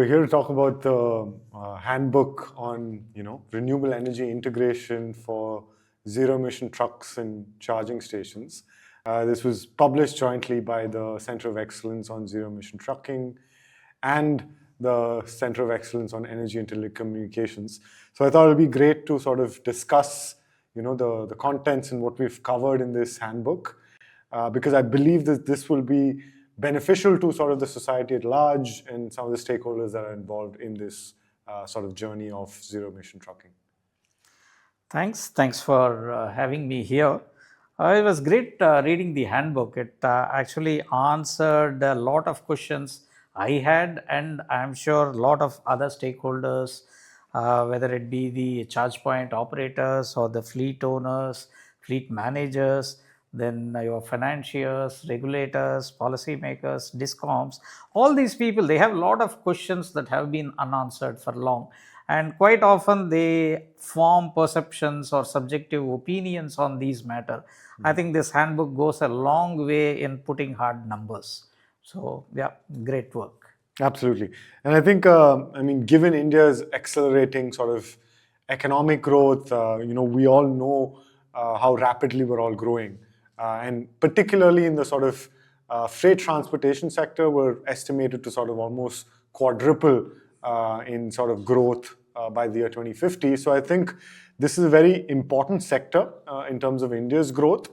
we're here to talk about the handbook on, renewable energy integration for zero emission trucks and charging stations. This was published jointly by the Center of Excellence on Zero Emission Trucking and the Center of Excellence on Energy and Telecommunications. So I thought it'd be great to sort of discuss, the contents and what we've covered in this handbook, because I believe that this will be beneficial to sort of the society at large and some of the stakeholders that are involved in this sort of journey of zero emission trucking. Thanks for having me here. It was great reading the handbook. It actually answered a lot of questions I had, and I'm sure a lot of other stakeholders, whether it be the charge point operators or the fleet owners, fleet managers, then your financiers, regulators, policymakers, discoms, all these people, they have a lot of questions that have been unanswered for long. And quite often they form perceptions or subjective opinions on these matters. I think this handbook goes a long way in putting hard numbers. So yeah, great work. Absolutely. And I think, given India's accelerating sort of economic growth, we all know how rapidly we're all growing. And particularly in the sort of freight transportation sector, we're estimated to sort of almost quadruple in sort of growth by the year 2050. So I think this is a very important sector in terms of India's growth.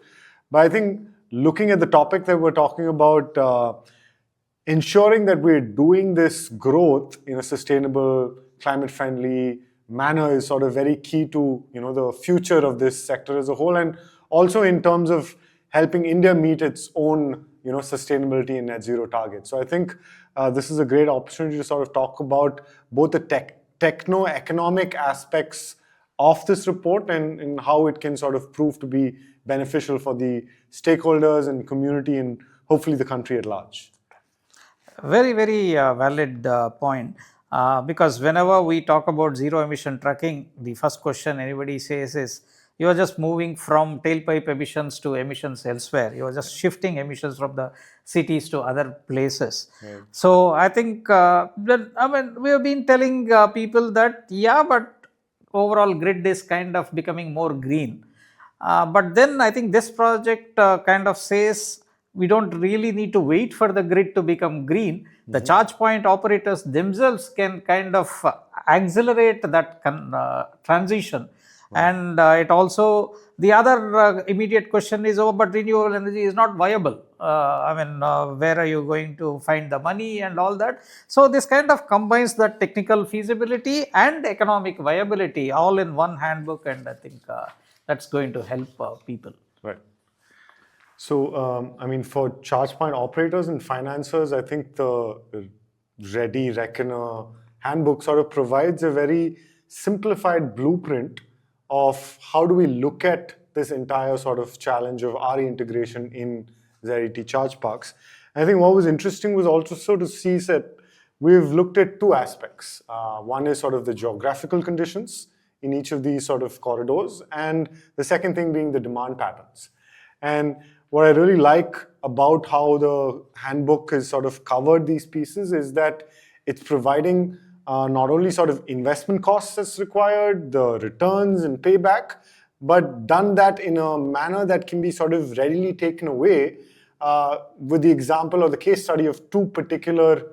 But I think looking at the topic that we're talking about, ensuring that we're doing this growth in a sustainable, climate-friendly manner is sort of very key to the future of this sector as a whole, and also in terms of helping India meet its own sustainability and net zero targets. So I think this is a great opportunity to sort of talk about both the techno-economic aspects of this report and how it can sort of prove to be beneficial for the stakeholders and community and hopefully the country at large. Very, very valid point. Because whenever we talk about zero emission trucking, the first question anybody says is, you are just moving from tailpipe emissions to emissions elsewhere. You are just shifting emissions from the cities to other places. Right. So I think we have been telling people that, yeah, but overall grid is kind of becoming more green. But then I think this project kind of says we don't really need to wait for the grid to become green. Mm-hmm. The charge point operators themselves can kind of accelerate that transition. Wow. And it also, the other immediate question is, but renewable energy is not viable. Where are you going to find the money and all that? So this kind of combines the technical feasibility and economic viability all in one handbook, and I think that's going to help people. Right. So, for charge point operators and financiers, I think the Ready Reckoner handbook sort of provides a very simplified blueprint of how do we look at this entire sort of challenge of RE integration in ZET charge parks. And I think what was interesting was also to see that we've looked at two aspects. One is sort of the geographical conditions in each of these sort of corridors, and the second thing being the demand patterns. And what I really like about how the handbook has sort of covered these pieces is that it's providing not only sort of investment costs that's required, the returns and payback, but done that in a manner that can be sort of readily taken away with the example or the case study of two particular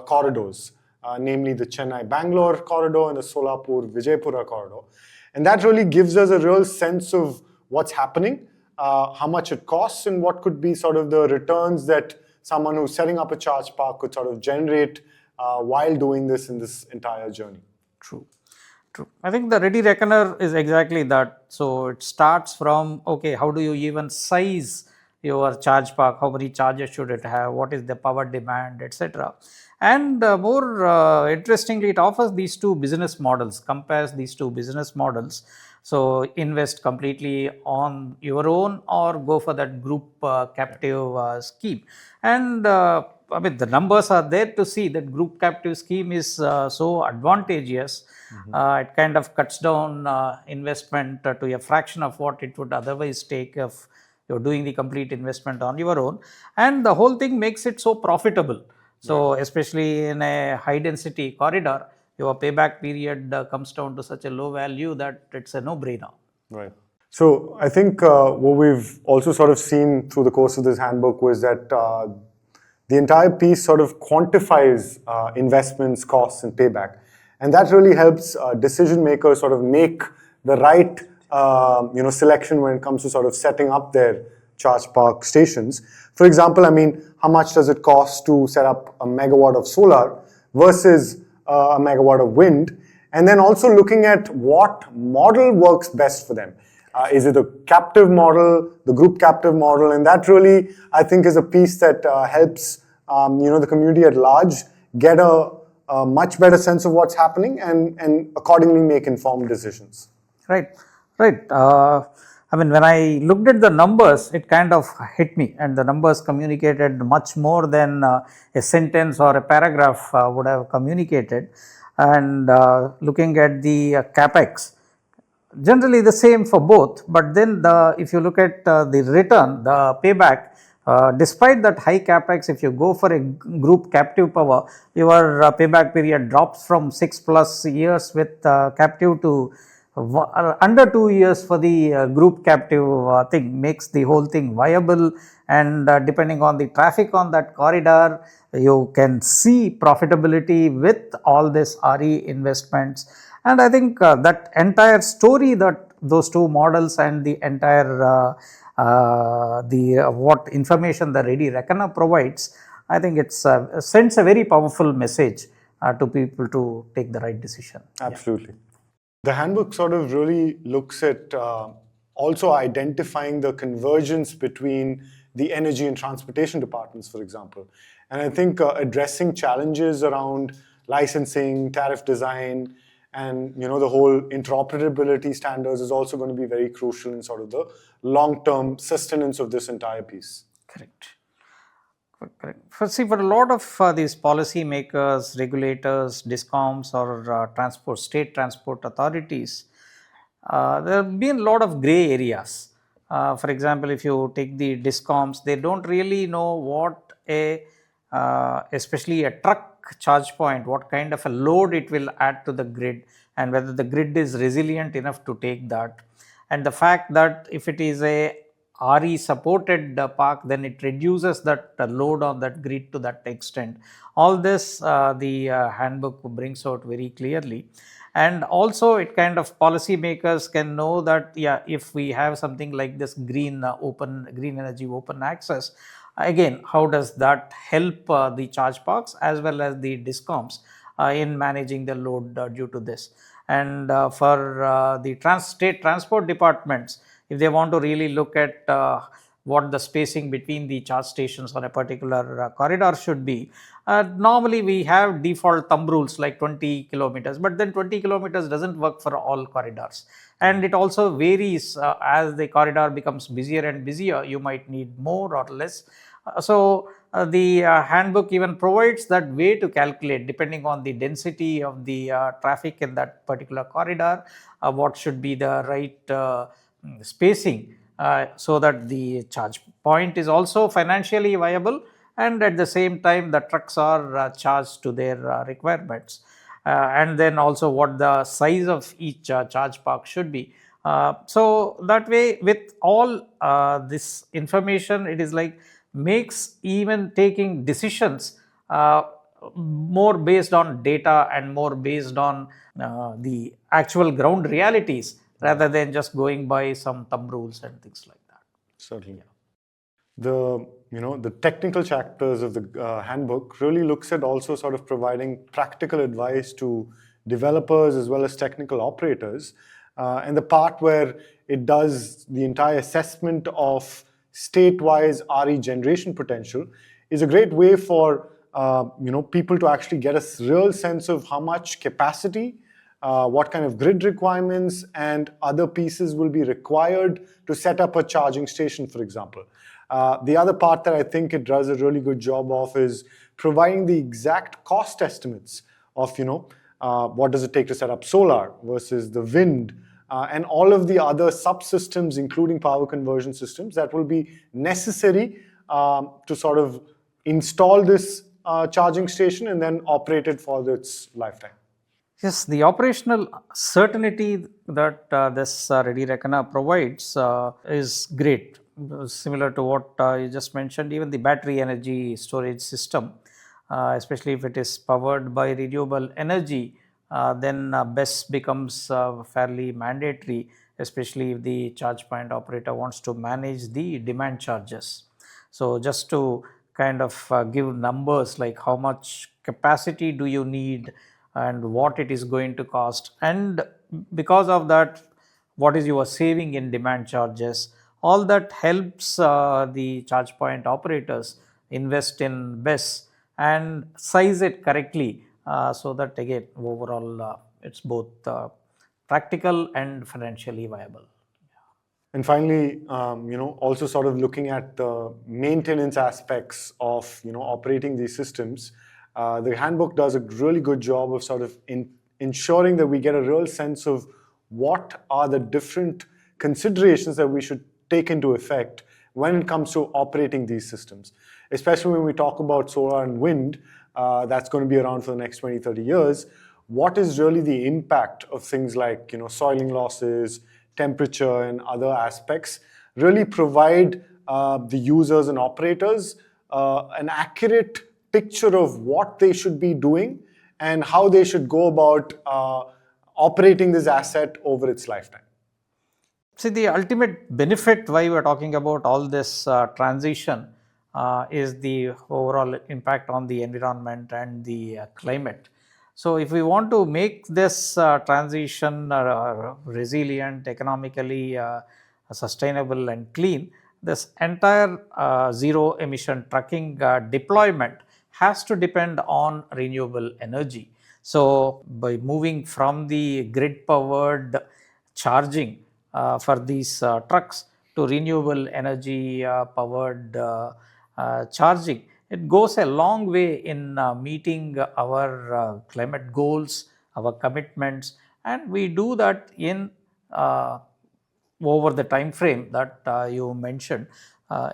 corridors, namely the Chennai-Bangalore corridor and the Solapur-Vijaypura corridor. And that really gives us a real sense of what's happening, how much it costs, and what could be sort of the returns that someone who's setting up a charge park could sort of generate while doing this in this entire journey. True. I think the Ready Reckoner is exactly that. So it starts from, okay, how do you even size your charge park? How many charges should it have? What is the power demand, etc. And more interestingly, it offers these two business models, compares these two business models. So invest completely on your own or go for that group captive scheme. And the numbers are there to see that group captive scheme is so advantageous. Mm-hmm. It kind of cuts down investment to a fraction of what it would otherwise take if you're doing the complete investment on your own. And the whole thing makes it so profitable. So especially in a high density corridor, your payback period comes down to such a low value that it's a no-brainer. Right. So I think what we've also sort of seen through the course of this handbook was that the entire piece sort of quantifies investments, costs, and payback, and that really helps decision makers sort of make the right selection when it comes to sort of setting up their charge park stations. For example, I mean, how much does it cost to set up a megawatt of solar versus a megawatt of wind? And then also looking at what model works best for them. Is it a captive model, the group captive model? And that really, I think, is a piece that helps the community at large get a much better sense of what's happening and accordingly make informed decisions. Right, right. I mean, when I looked at the numbers, it kind of hit me, and the numbers communicated much more than a sentence or a paragraph would have communicated. And looking at the capex, generally the same for both, but then if you look at the return, the payback, despite that high capex, if you go for a group captive power, your payback period drops from 6+ years with captive to under 2 years for the group captive thing. Makes the whole thing viable, and depending on the traffic on that corridor, you can see profitability with all this RE investments. And I think that entire story, that those two models and the entire what information the Ready Reckoner provides, I think it sends a very powerful message to people to take the right decision. Absolutely. The handbook sort of really looks at also identifying the convergence between the energy and transportation departments, for example. And I think addressing challenges around licensing, tariff design, and the whole interoperability standards is also going to be very crucial in sort of the long-term sustenance of this entire piece. Correct. Correct. For a lot of these policy makers, regulators, DISCOMs, or state transport authorities, there have been a lot of gray areas. For example, if you take the DISCOMs, they don't really know what especially a truck charge point, what kind of a load it will add to the grid, and whether the grid is resilient enough to take that. And the fact that if it is a RE supported park, then it reduces that load on that grid to that extent. All this the handbook brings out very clearly. And also it kind of policymakers can know that, yeah, if we have something like this green energy open access, again, how does that help the charge parks as well as the DISCOMs in managing the load due to this. And for the state transport departments, if they want to really look at what the spacing between the charge stations on a particular corridor should be, normally we have default thumb rules like 20 kilometers, but then 20 kilometers doesn't work for all corridors. And it also varies as the corridor becomes busier and busier, you might need more or less. So the handbook even provides that way to calculate, depending on the density of the traffic in that particular corridor, what should be the right spacing, so that the charge point is also financially viable, and at the same time the trucks are charged to their requirements. And then also what the size of each charge park should be. So that way, with all this information, it is like makes even taking decisions more based on data and more based on the actual ground realities, rather than just going by some thumb rules and things like that. Certainly. The technical chapters of the handbook really looks at also sort of providing practical advice to developers as well as technical operators. And the part where it does the entire assessment of state-wise RE generation potential is a great way for people to actually get a real sense of how much capacity, what kind of grid requirements and other pieces will be required to set up a charging station, for example. The other part that I think it does a really good job of is providing the exact cost estimates of, what does it take to set up solar versus the wind, and all of the other subsystems, including power conversion systems, that will be necessary to sort of install this charging station and then operate it for its lifetime. Yes, the operational certainty that this Ready Reckoner provides is great. Similar to what you just mentioned, even the battery energy storage system, especially if it is powered by renewable energy, then BESS becomes fairly mandatory, especially if the charge point operator wants to manage the demand charges. So, just to kind of give numbers like how much capacity do you need and what it is going to cost, and because of that what is your saving in demand charges, all that helps the charge point operators invest in BESS and size it correctly, so that again overall it's both practical and financially viable. And finally, also sort of looking at the maintenance aspects of, operating these systems, the handbook does a really good job of sort of ensuring that we get a real sense of what are the different considerations that we should take into effect when it comes to operating these systems. Especially when we talk about solar and wind, that's going to be around for the next 20, 30 years. What is really the impact of things like, soiling losses, temperature, and other aspects really provide the users and operators an accurate picture of what they should be doing and how they should go about operating this asset over its lifetime. See, the ultimate benefit why we are talking about all this transition is the overall impact on the environment and the climate. So, if we want to make this transition resilient, economically sustainable and clean, this entire zero emission trucking deployment has to depend on renewable energy. So, by moving from the grid powered charging for these trucks to renewable energy powered charging, it goes a long way in meeting our climate goals, our commitments, and we do that in over the time frame that you mentioned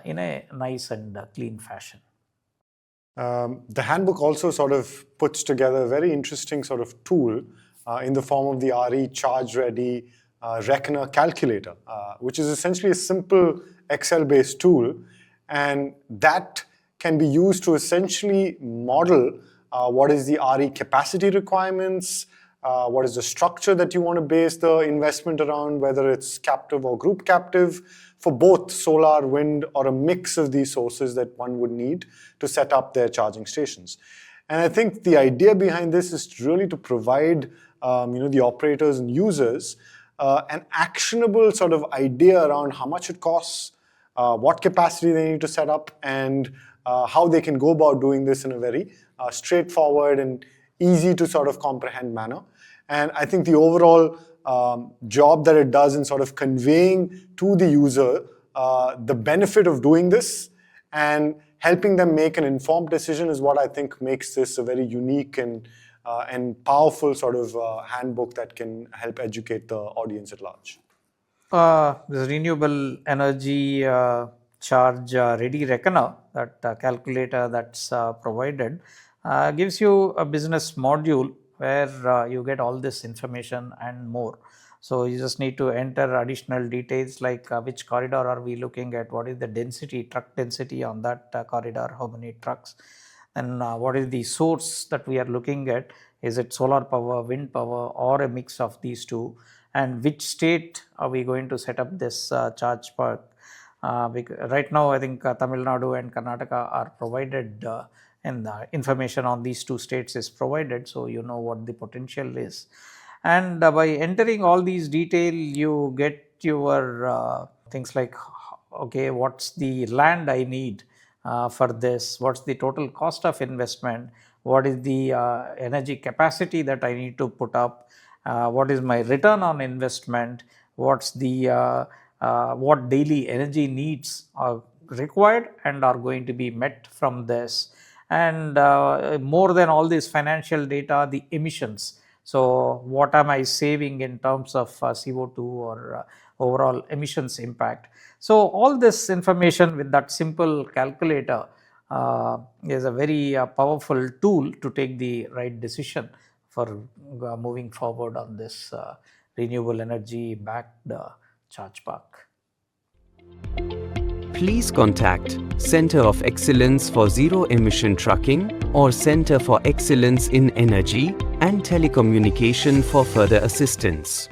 in a nice and clean fashion. The handbook also sort of puts together a very interesting sort of tool in the form of the RE Charge Ready Reckoner Calculator, which is essentially a simple Excel-based tool, and that can be used to essentially model what is the RE capacity requirements, what is the structure that you want to base the investment around, whether it's captive or group captive, for both solar, wind, or a mix of these sources that one would need to set up their charging stations. And I think the idea behind this is really to provide the operators and users an actionable sort of idea around how much it costs, what capacity they need to set up, and how they can go about doing this in a very straightforward and easy to sort of comprehend manner. And I think the overall job that it does in sort of conveying to the user the benefit of doing this and helping them make an informed decision is what I think makes this a very unique and powerful sort of handbook that can help educate the audience at large. The renewable energy charge ready reckoner, that calculator that's provided, gives you a business module where you get all this information and more. So, you just need to enter additional details like which corridor are we looking at, what is the density, truck density on that corridor, how many trucks, and what is the source that we are looking at, is it solar power, wind power, or a mix of these two, and which state are we going to set up this charge park. Right now I think Tamil Nadu and Karnataka are provided and information on these two states is provided, so you know what the potential is. And by entering all these detail, you get your things like, okay, what's the land I need for this, what's the total cost of investment, what is the energy capacity that I need to put up, what is my return on investment, what's the what daily energy needs are required and are going to be met from this, and more than all this financial data, the emissions. So, what am I saving in terms of CO2 or overall emissions impact? So, all this information with that simple calculator is a very powerful tool to take the right decision for moving forward on this renewable energy backed charge park. Please contact Center of Excellence for Zero Emission Trucking or Center for Excellence in Energy and Telecommunication for further assistance.